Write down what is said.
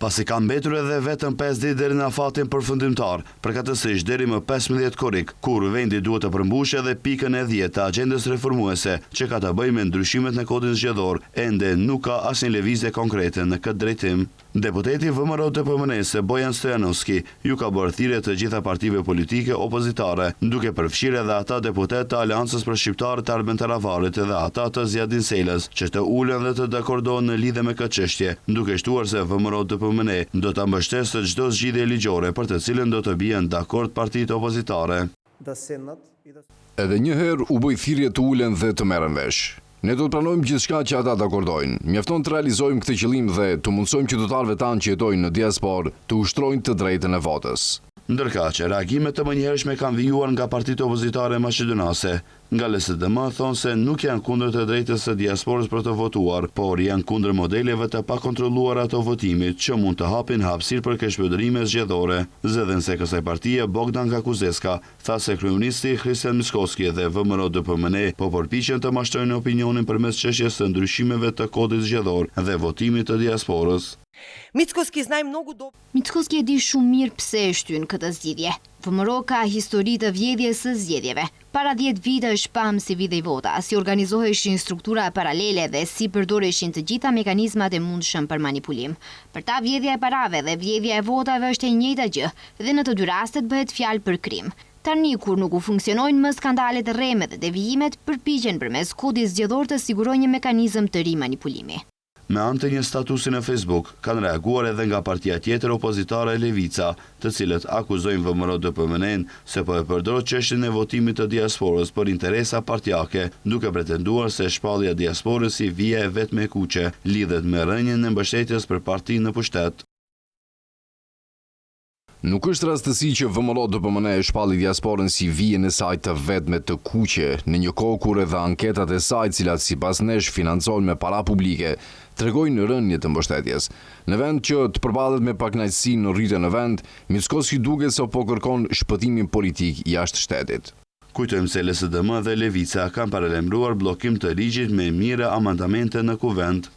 Pasi ka mbetur edhe vetëm 5 ditë deri në afatin përfundimtar, përkatësisht deri më 15 korrik, kur vendi duhet të përmbushë edhe pikën e 10 të agjendës reformuese që ka të bëjë me ndryshimet në kodin zgjedhor, ende nuk ka asnjë lëvizje konkrete në këtë drejtim. Deputeti VMRO-DPMN-s Bojan Stojanovski ju ka bërë thirrje të gjitha partive politike opozitare, duke përfshirë edhe ata deputet të Aleancës për Shqiptarët e Arben Taravarit dhe ata të Zjadin Selës, që të ulen dhe të dakordojnë në lidhje me këtë çështje, duke shtuar se VMRO-DPMN do ta mbështesë çdo zgjidhje ligjore për të cilën do të bien dakord partitë opozitare. Edhe një herë u bë thirrje të ulen dhe të merren vesh. Ne do të pranojmë gjithçka që ata dakordojnë. Mjafton të realizojmë këtë qëllim dhe të mundsojmë qytetarëve tanë që jetojnë në diasporë të ushtrojnë të drejtën e votës. Ndërka që reagimet të mënjëhershme kanë vijuar nga partitë opozitare maqedonase, nga LSDM thonë se nuk janë kundër të drejtës së diasporës për të votuar, por janë kundër modeleve të pakontrolluara të votimit që mund të hapin hapësirë për keqpërdorime zgjedhore. Zëdhënëse kësaj partie Bogdan Kakuzeska tha se kryeministri Hristijan Mickoski dhe VMRO-DPMN po përpiqen të mashtrojnë opinionin përmes çështjes së ndryshimeve të kodit zgjedhor dhe votimit të diasporës. Mickoski e di shumë mirë pse e shtyn këtë zgjidhje. VMRO ka histori të vjedhjes së zgjedhjeve. Para 10 vitesh pam si vidhej vota, si organizoheshin struktura paralele dhe si përdoreshin të gjitha mekanizmat e mundshëm për manipulim. Për ta vjedhja e parave dhe vjedhja e votave është e njëjta gjë dhe në të dy rastet bëhet fjalë për krim. Tani kur nuk u funksionojnë më skandalet e rreme dhe devijimet, përpiqen përmes kodit zgjedhor të sigurojnë një mekanizëm të ri manipulimi. Me anë të një statusi në Facebook, kanë reaguar edhe nga partia tjetër opozitare Levica, të cilët akuzojnë VMRO-DPMN se po e përdor çështjen e votimit të diasporës për interesa partijake, duke pretenduar se shpallja e diasporës si vija e vetme e kuqe lidhet me rënien e mbështetjes për partinë në pushtet. Nuk është rastësi që VMRO-DPMN e shpalli diasporën si vijen e saj të vetme të kuqe, në një kohë kur edhe anketat e saj, cilat sipas nesh financohen me para publike, tregojnë rënje të mbështetjes. Në vend që të përballet me pakënaqësi në rritje në vend, Mickoski duket se po kërkon shpëtimin politik jashtë shtetit. Kujtojmë se LSDM dhe Levica kanë paralajmëruar bllokim të ligjit me mira amandamente në kuvend.